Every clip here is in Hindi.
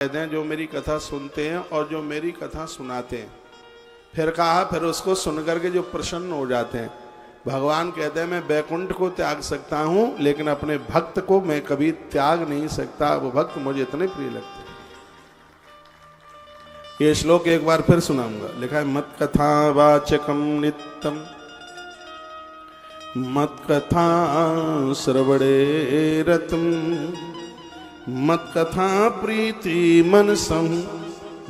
कहते हैं जो मेरी कथा सुनते हैं और जो मेरी कथा सुनाते हैं। फिर कहा फिर उसको सुनकर के जो प्रसन्न हो जाते हैं। भगवान कहते हैं मैं बैकुंठ को त्याग सकता हूं लेकिन अपने भक्त को मैं कभी त्याग नहीं सकता, वो भक्त मुझे इतने प्रिय लगते हैं। ये श्लोक एक बार फिर सुनाऊंगा। लिखा है मत कथा वाचकम नित्यम मत कथा श्रवणे रतम मत कथा प्रीति मनसम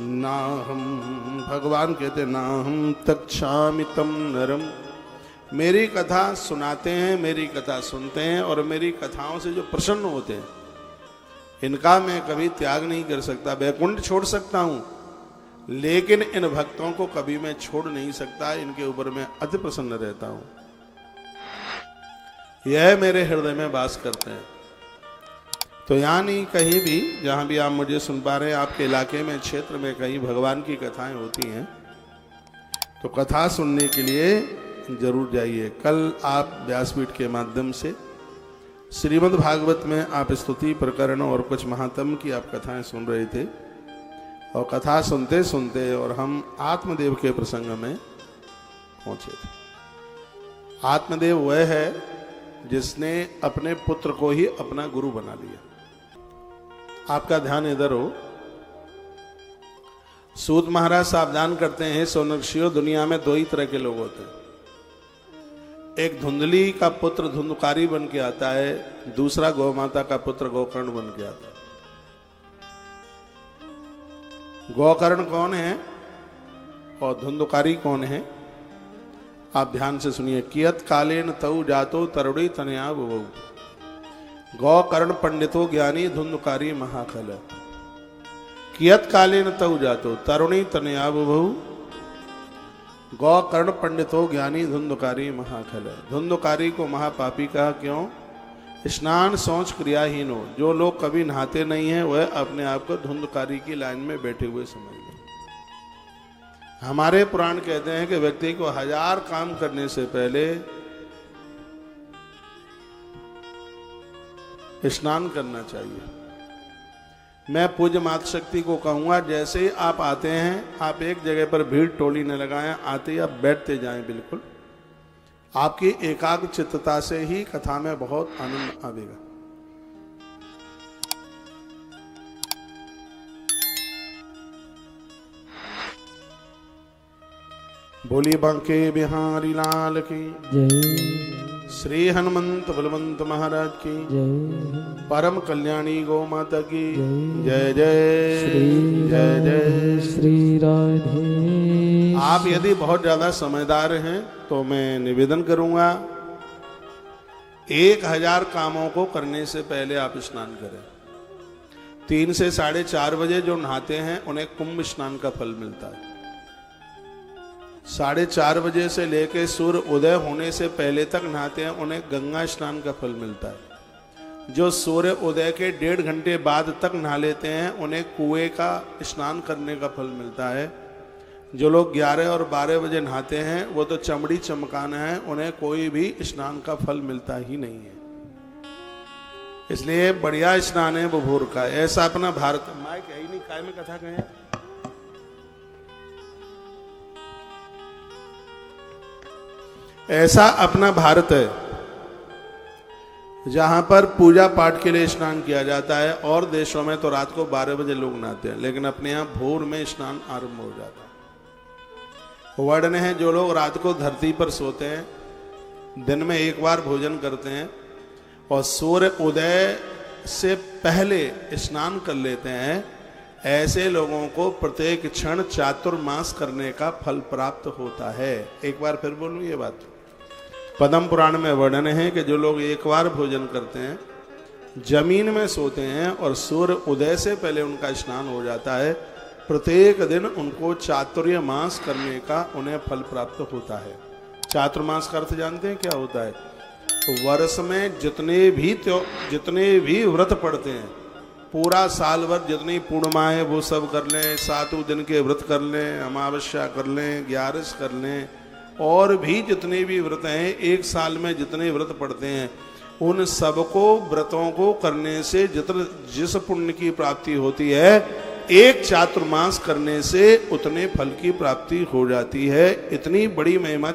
नाहम। भगवान कहते नाहम तक्षामि तम नरम। मेरी कथा सुनाते हैं, मेरी कथा सुनते हैं और मेरी कथाओं से जो प्रसन्न होते हैं, इनका मैं कभी त्याग नहीं कर सकता। बैकुंठ छोड़ सकता हूं लेकिन इन भक्तों को कभी मैं छोड़ नहीं सकता। इनके ऊपर मैं अति प्रसन्न रहता हूं। यह मेरे हृदय में वास करते हैं। तो यहाँ नहीं, कहीं भी जहाँ भी आप मुझे सुन पा रहे हैं, आपके इलाके में, क्षेत्र में कहीं भगवान की कथाएं होती हैं तो कथा सुनने के लिए जरूर जाइए। कल आप व्यासपीठ के माध्यम से श्रीमद् भागवत में आप स्तुति प्रकरण और कुछ महात्म की आप कथाएं सुन रहे थे और कथा सुनते सुनते और हम आत्मदेव के प्रसंग में पहुंचे थे। आत्मदेव वह है जिसने अपने पुत्र को ही अपना गुरु बना लिया। आपका ध्यान इधर हो। सूत महाराज सावधान करते हैं, सोनर्षियों, दुनिया में दो ही तरह के लोग होते हैं। एक धुंधली का पुत्र धुंधकारी बन के आता है, दूसरा गौ माता का पुत्र गोकर्ण बन के आता है। गोकर्ण कौन है और धुंधकारी कौन है? आप ध्यान से सुनिए। कियत कालेन तऊ जातो तरुणी तनया बबू। गौकर्ण पंडितो ज्ञानी धुंधकारी महाखल। कियत कालेन तऊ जातो तरुणी तनया बबू। गौकर्ण पंडितो ज्ञानी धुंधकारी महाखल। धुंधकारी को महापापी कहा, क्यों? स्नान सोच क्रियाहीन हो। जो लोग कभी नहाते नहीं है वह अपने आप को धुंधकारी की लाइन में बैठे हुए समझ गए। हमारे पुराण कहते हैं कि व्यक्ति को 1000 काम करने से पहले स्नान करना चाहिए। मैं पूज्य मातृशक्ति को कहूंगा, जैसे ही आप आते हैं, आप एक जगह पर भीड़ टोली न लगाएं, आते ही आप बैठते जाएं। बिल्कुल आपकी एकाग्र चित्तता से ही कथा में बहुत आनंद आवेगा। बोलिए बांके बिहारी लाल की जय। श्री हनुमंत बलवंत महाराज की जय। परम कल्याणी गौ माता की जय। जय जय जय जय श्री राधे। आप यदि बहुत ज्यादा समझदार हैं तो मैं निवेदन करूंगा, 1000 कामों को करने से पहले आप स्नान करें। 3 से 4:30 बजे जो नहाते हैं उन्हें कुंभ स्नान का फल मिलता है। 4:30 बजे से लेकर सूर्य उदय होने से पहले तक नहाते हैं उन्हें गंगा स्नान का फल मिलता है। जो सूर्य उदय के 1.5 घंटे बाद तक नहा लेते हैं उन्हें कुएं का स्नान करने का फल मिलता है। जो लोग 11 और 12 बजे नहाते हैं वो तो चमड़ी चमकाना है, उन्हें कोई भी स्नान का फल मिलता ही नहीं है। इसलिए बढ़िया स्नान है वो भोर का। ऐसा अपना भारत माइक है ही नहीं, काय में कथा कहें। ऐसा अपना भारत है जहां पर पूजा पाठ के लिए स्नान किया जाता है। और देशों में तो रात को 12 बजे लोग नहाते हैं, लेकिन अपने यहाँ भोर में स्नान आरंभ हो जाता है। वर्णन है जो लोग रात को धरती पर सोते हैं, दिन में एक बार भोजन करते हैं और सूर्य उदय से पहले स्नान कर लेते हैं, ऐसे लोगों को प्रत्येक क्षण चातुर्मास करने का फल प्राप्त होता है। एक बार फिर बोलूं ये बात। पद्म पुराण में वर्णन है कि जो लोग एक बार भोजन करते हैं, जमीन में सोते हैं और सूर्य उदय से पहले उनका स्नान हो जाता है, प्रत्येक दिन उनको चातुर्य मास करने का उन्हें फल प्राप्त होता है। चातुर्मास का अर्थ जानते हैं क्या होता है? तो वर्ष में जितने भी व्रत पड़ते हैं, पूरा साल भर जितनी पूर्णिमा है वो सब कर लें, 7 दिन के व्रत कर लें, अमावस्या कर लें, 11 कर लें, और भी जितने भी व्रत हैं, एक साल में जितने व्रत पड़ते हैं उन सबको व्रतों को करने से जिस पुण्य की प्राप्ति होती है एक चातुर्मास करने से उतने फल की प्राप्ति हो जाती है। इतनी बड़ी महिमा